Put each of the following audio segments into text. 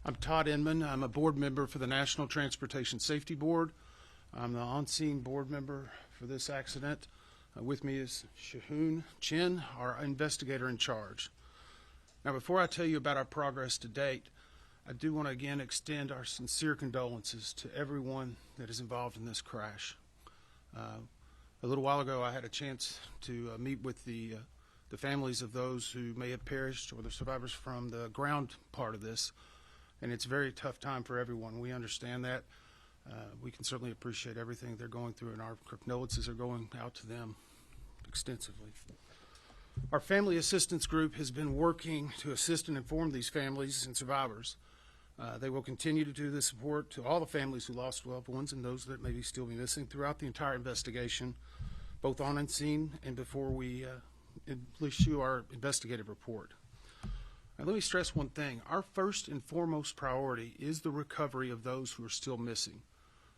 I'm Todd Inman. I'm a board member for the National Transportation Safety Board. I'm the on-scene board member for this accident. With me is Shahoon Chin, our investigator in charge. Now, before I tell you about our progress to date, I do want to again extend our sincere condolences to everyone that is involved in this crash. A little while ago, I had a chance to meet with the families of those who may have perished or the survivors from the ground part of this. And it's a very tough time for everyone. We understand that. We can certainly appreciate everything they're going through, and our condolences are going out to them extensively. Our family assistance group has been working to assist and inform these families and survivors. They will continue to do this support to all the families who lost loved ones and those that may still be missing throughout the entire investigation, both on scene and before we issue our investigative report. Now, let me stress one thing. Our first and foremost priority is the recovery of those who are still missing.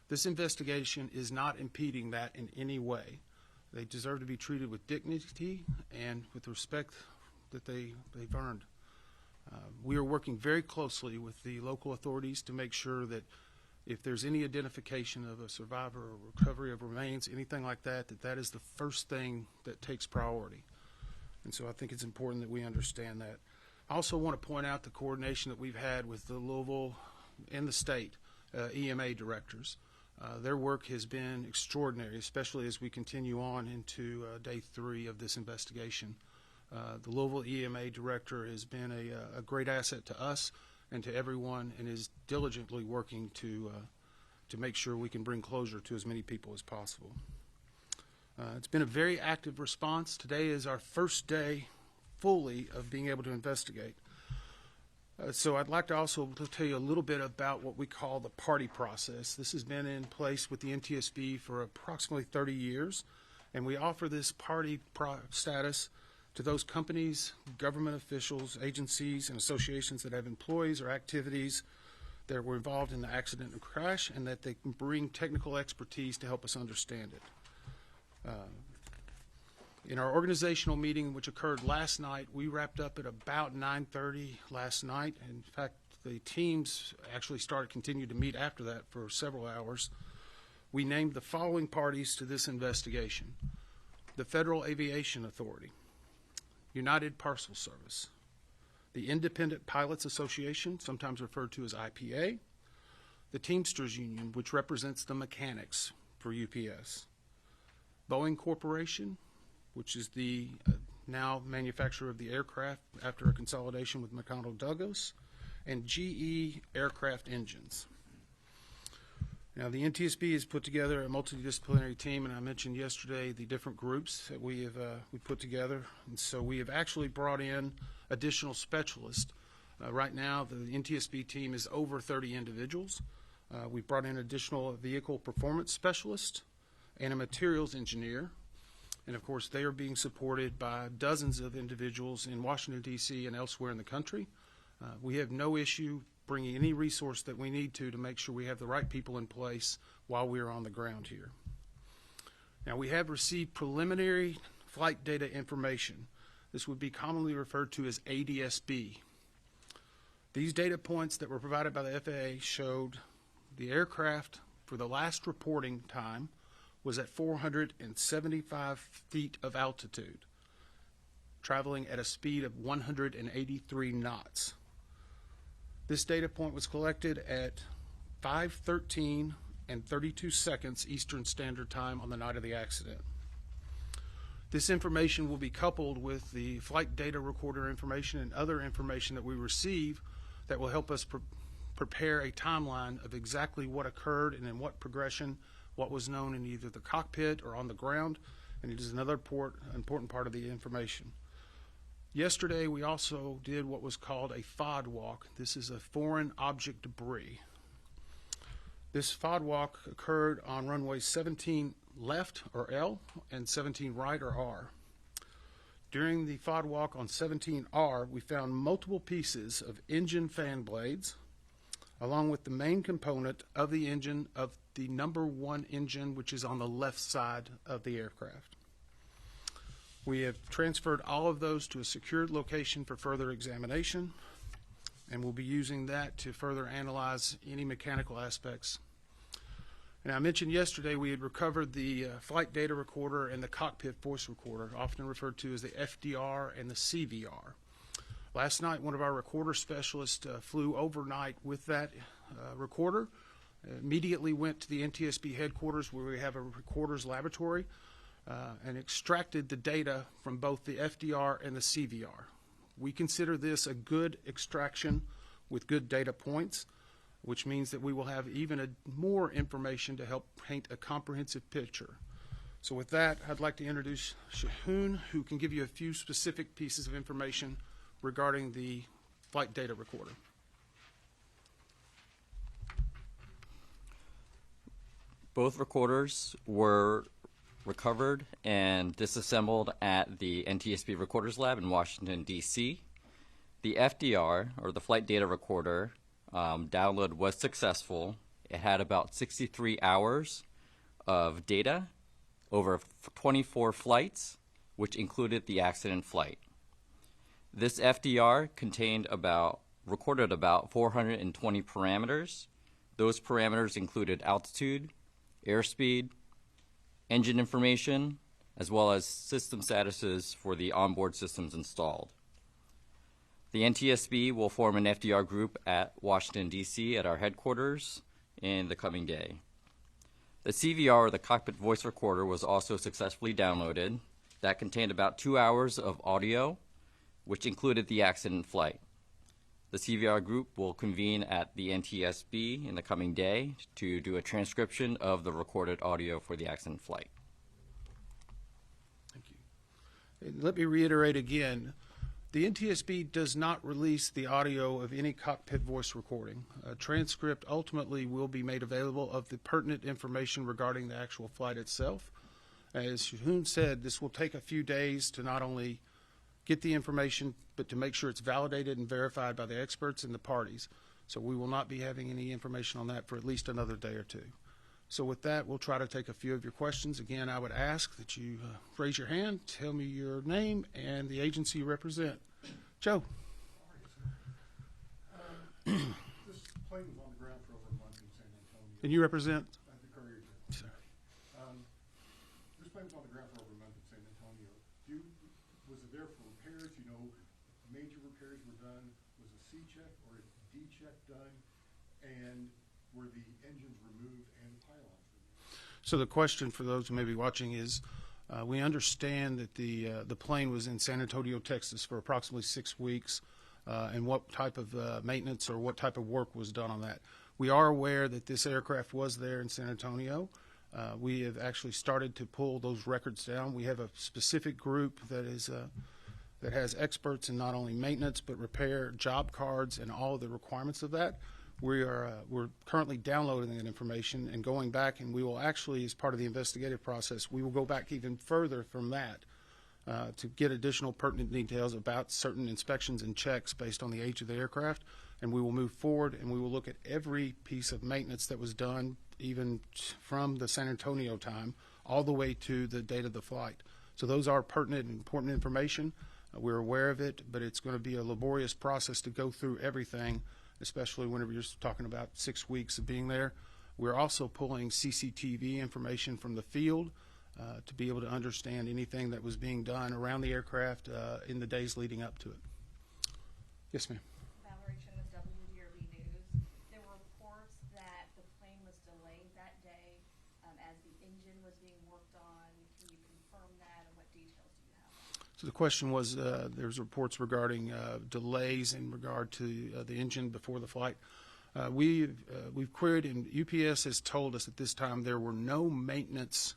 This investigation is not impeding that in any way. They deserve to be treated with dignity and with the respect that they've earned. We are working very closely with the local authorities to make sure that if there's any identification of a survivor or recovery of remains, anything like that, that is the first thing that takes priority. And so I think it's important that we understand that. I also want to point out the coordination that we've had with the Louisville and the state EMA directors. Their work has been extraordinary, especially as we continue on into day 3 of this investigation. The Louisville EMA director has been a great asset to us and to everyone, and is diligently working to make sure we can bring closure to as many people as possible. It's been a very active response. Today is our first day fully of being able to investigate. So I'd like to also tell you a little bit about what we call the party process. This has been in place with the NTSB for approximately 30 years, and we offer this party status to those companies, government officials, agencies, and associations that have employees or activities that were involved in the accident and crash, and that they can bring technical expertise to help us understand it. In our organizational meeting, which occurred last night, we wrapped up at about 9:30 last night. In fact, the teams actually continued to meet after that for several hours. We named the following parties to this investigation: the Federal Aviation Authority, United Parcel Service, the Independent Pilots Association, sometimes referred to as IPA, the Teamsters Union, which represents the mechanics for UPS, Boeing Corporation, which is the now manufacturer of the aircraft after a consolidation with McDonnell Douglas, and GE Aircraft Engines. Now, the NTSB has put together a multidisciplinary team, and I mentioned yesterday the different groups that we put together. And so we have actually brought in additional specialists. Right now, the NTSB team is over 30 individuals. We've brought in additional vehicle performance specialists and a materials engineer. And of course, they are being supported by dozens of individuals in Washington, D.C. and elsewhere in the country. We have no issue bringing any resource that we need to make sure we have the right people in place while we are on the ground here. Now, we have received preliminary flight data information. This would be commonly referred to as ADSB. These data points that were provided by the FAA showed the aircraft for the last reporting time was at 475 feet of altitude, traveling at a speed of 183 knots. This data point was collected at 5:13 and 32 seconds Eastern Standard Time on the night of the accident. This information will be coupled with the flight data recorder information and other information that we receive that will help us prepare a timeline of exactly what occurred and in what progression, what was known in either the cockpit or on the ground, and it is another important part of the information. Yesterday, we also did what was called a FOD walk. This is a foreign object debris. This FOD walk occurred on runway 17 left, or L, and 17 right, or R. During the FOD walk on 17R, we found multiple pieces of engine fan blades, along with the main component of the engine of the number 1 engine, which is on the left side of the aircraft. We have transferred all of those to a secured location for further examination. and we'll be using that to further analyze any mechanical aspects. And I mentioned yesterday we had recovered the flight data recorder and the cockpit voice recorder, often referred to as the FDR and the CVR. Last night, one of our recorder specialists flew overnight with that recorder, immediately went to the NTSB headquarters where we have a recorder's laboratory, and extracted the data from both the FDR and the CVR. We consider this a good extraction with good data points, which means that we will have even more information to help paint a comprehensive picture. So with that, I'd like to introduce Shahun, who can give you a few specific pieces of information regarding the flight data recorder. Both recorders were recovered and disassembled at the NTSB Recorders Lab in Washington, D.C. The FDR, or the flight data recorder, download was successful. It had about 63 hours of data over 24 flights, which included the accident flight. This FDR recorded about 420 parameters. Those parameters included altitude, airspeed, engine information, as well as system statuses for the onboard systems installed. The NTSB will form an FDR group at Washington, D.C. at our headquarters in the coming day. The CVR, or the cockpit voice recorder, was also successfully downloaded. That contained about 2 hours of audio, which included the accident flight. The CVR group will convene at the NTSB in the coming day to do a transcription of the recorded audio for the accident flight. Thank you. And let me reiterate again, the NTSB does not release the audio of any cockpit voice recording. A transcript ultimately will be made available of the pertinent information regarding the actual flight itself. As Shahun said, this will take a few days to not only get the information, but to make sure it's validated and verified by the experts and the parties. So we will not be having any information on that for at least another day or two. So with that, we'll try to take a few of your questions. Again, I would ask that you raise your hand, tell me your name and the agency you represent. Joe. This plane was on the ground for over a month in San Antonio. And you represent? The Courier. Sir. This plane was on the ground for over a month in San Antonio. Was it there for repairs? You know, major repairs were done. Was a C check or a D check done? And were the engines removed and pylons removed? So the question for those who may be watching is, we understand that the plane was in San Antonio, Texas for approximately 6 weeks, and what type of maintenance or what type of work was done on that. We are aware that this aircraft was there in San Antonio. We have actually started to pull those records down. We have a specific group that is that has experts in not only maintenance but repair, job cards, and all of the requirements of that. We're currently downloading that information and going back, and we will actually, as part of the investigative process, we will go back even further from that to get additional pertinent details about certain inspections and checks based on the age of the aircraft, and we will move forward and we will look at every piece of maintenance that was done, even from the San Antonio time all the way to the date of the flight. So those are pertinent and important information. We're aware of it, but it's going to be a laborious process to go through everything, especially whenever you're talking about 6 weeks of being there. We're also pulling CCTV information from the field to be able to understand anything that was being done around the aircraft in the days leading up to it. Yes, ma'am. Valerie Chen with WDRB News. There were reports that the plane was delayed that day as the engine was being worked on. Can you confirm that, and what details do you have? So the question was, there's reports regarding delays in regard to the engine before the flight. We've queried, and UPS has told us at this time there were no maintenance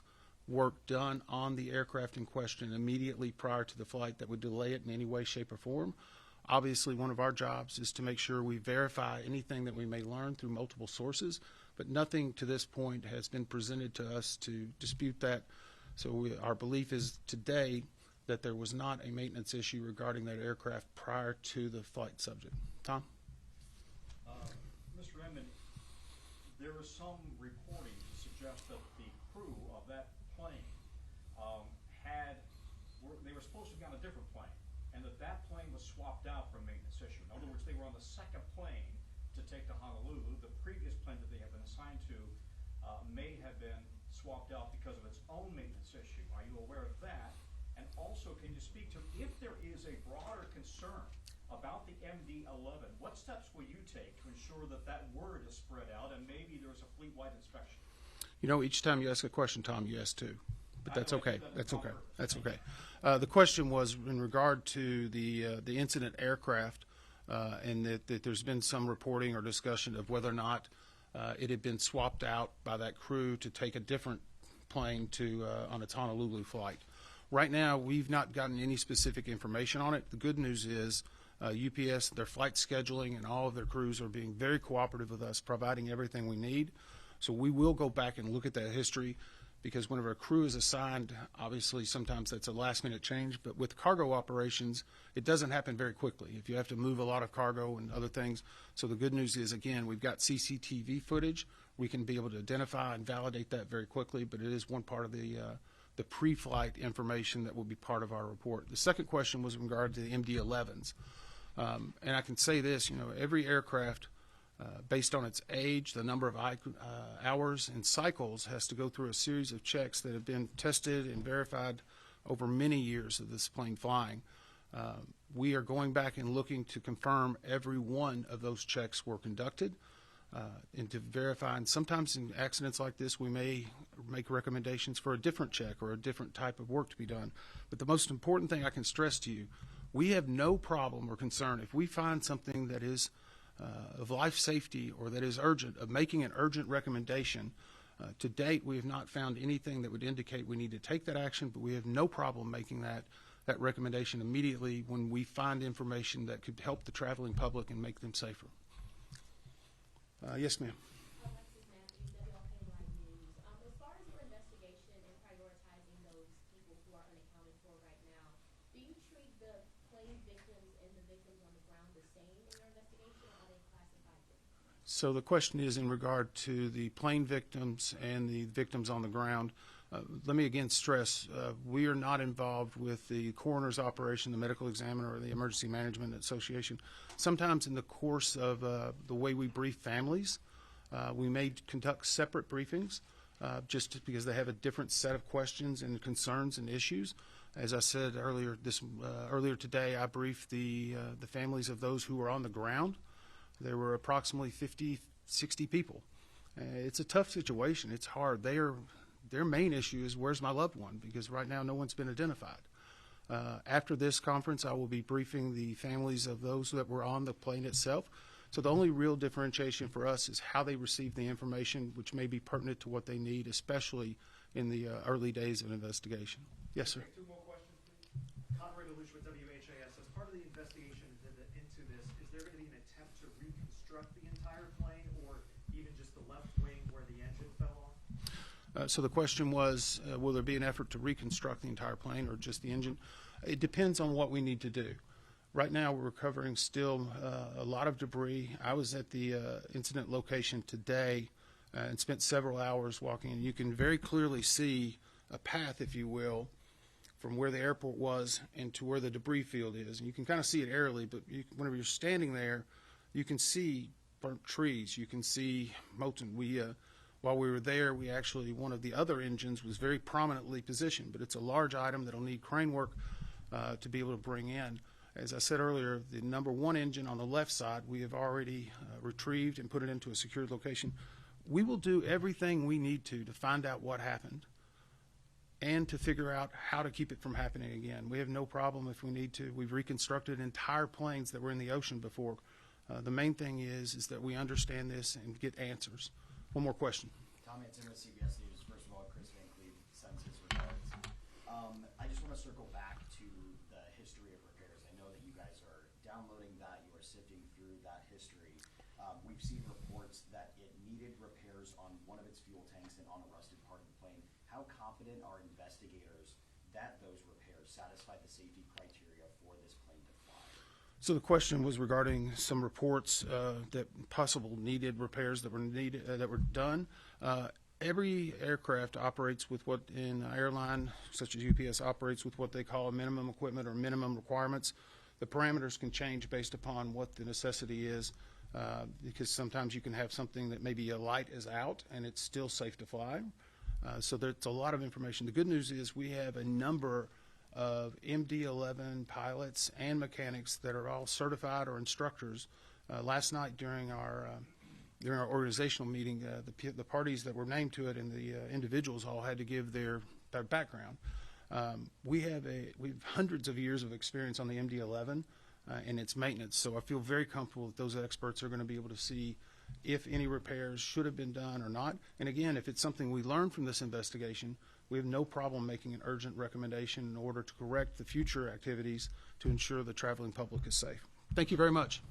work done on the aircraft in question immediately prior to the flight that would delay it in any way, shape, or form. Obviously, one of our jobs is to make sure we verify anything that we may learn through multiple sources, but nothing to this point has been presented to us to dispute that. So our belief is today that there was not a maintenance issue regarding that aircraft prior to the flight subject. Tom? Mr. Redmond, there was some reporting to suggest that the crew of that plane they were supposed to be on a different plane, and and that plane was swapped out for a maintenance issue. In other words, they were on the second plane to take to Honolulu. The previous plane that they had been assigned to may have been swapped out because of its own maintenance issue. Are you aware of that? And also, can you speak to if there is a broader concern about the MD-11, what steps will you take to ensure that that word is spread out and maybe there's a fleet-wide inspection? You know, each time you ask a question, Tom, you ask two. But that's okay. That's okay. That's okay. The question was in regard to the incident aircraft, and that there's been some reporting or discussion of whether or not it had been swapped out by that crew to take a different plane to on its Honolulu flight. Right now, we've not gotten any specific information on it. The good news is UPS, their flight scheduling, and all of their crews are being very cooperative with us, providing everything we need. So we will go back and look at that history, because whenever a crew is assigned, obviously sometimes that's a last-minute change. But with cargo operations, it doesn't happen very quickly if you have to move a lot of cargo and other things. So the good news is, again, we've got CCTV footage. We can be able to identify and validate that very quickly, but it is one part of the pre-flight information that will be part of our report. The second question was in regard to the MD-11s. And I can say this, you know, every aircraft, based on its age, the number of hours and cycles, has to go through a series of checks that have been tested and verified over many years of this plane flying. We are going back and looking to confirm every one of those checks were conducted and to verify. And sometimes in accidents like this, we may make recommendations for a different check or a different type of work to be done. But the most important thing I can stress to you, we have no problem or concern if we find something that is of life safety or that is urgent, of making an urgent recommendation. To date, we have not found anything that would indicate we need to take that action, but we have no problem making that recommendation immediately when we find information that could help the traveling public and make them safer. Yes, ma'am. Alexis Matthews, WLKY News. As far as your investigation and prioritizing those people who are unaccounted for right now, do you treat the plane victims and the victims on the ground the same in your investigation, or are they classified differently? So the question is in regard to the plane victims and the victims on the ground. Let me again stress, we are not involved with the coroner's operation, the medical examiner, or the emergency management association. Sometimes in the course of the way we brief families, we may conduct separate briefings just because they have a different set of questions and concerns and issues. As I said earlier, earlier today, I briefed the families of those who were on the ground. There were approximately 50, 60 people. It's a tough situation. It's hard. Their main issue is, where's my loved one? Because right now no one's been identified. After this conference, I will be briefing the families of those that were on the plane itself. So the only real differentiation for us is how they receive the information, which may be pertinent to what they need, especially in the early days of an investigation. Yes, sir. Two more questions, please. Conrad Delush with WHAS. As part of the investigation into this, is there going to be an attempt to reconstruct the entire plane, or even just the left wing where the engine fell off? So the question was, will there be an effort to reconstruct the entire plane or just the engine? It depends on what we need to do. Right now, we're recovering still a lot of debris. I was at the incident location today and spent several hours walking, and you can very clearly see a path, if you will, from where the airport was and to where the debris field is. And you can kind of see it aerially, but whenever you're standing there, you can see burnt trees. You can see molten. While we were there, we actually, one of the other engines was very prominently positioned, but it's a large item that'll need crane work to be able to bring in. As I said earlier, the number one engine on the left side, we have already retrieved and put it into a secured location. We will do everything we need to find out what happened and to figure out how to keep it from happening again. We have no problem if we need to. We've reconstructed entire planes that were in the ocean before. The main thing is that we understand this and get answers. One more question. Tom Hanson with CBS News. First of all, Chris Van Cleve sends his regards. I just want to circle back to the history of repairs. I know that you guys are downloading that. You are sifting through that history. We've seen reports that it needed repairs on one of its fuel tanks and on a rusted part of the plane. How confident are investigators that those repairs satisfy the safety criteria for this plane to fly? So the question was regarding some reports that possible needed repairs that were done. every aircraft operates with what in an airline, such as UPS, operates with what they call a minimum equipment or minimum requirements. The parameters can change based upon what the necessity is, because sometimes you can have something that maybe a light is out and it's still safe to fly. So there's a lot of information. The good news is we have a number of MD-11 pilots and mechanics that are all certified or instructors. Last night during our organizational meeting, the parties that were named to it and the individuals all had to give their background. We have hundreds of years of experience on the MD-11 and its maintenance, so I feel very comfortable that those experts are going to be able to see if any repairs should have been done or not. And again, if it's something we learn from this investigation, we have no problem making an urgent recommendation in order to correct the future activities to ensure the traveling public is safe. Thank you very much.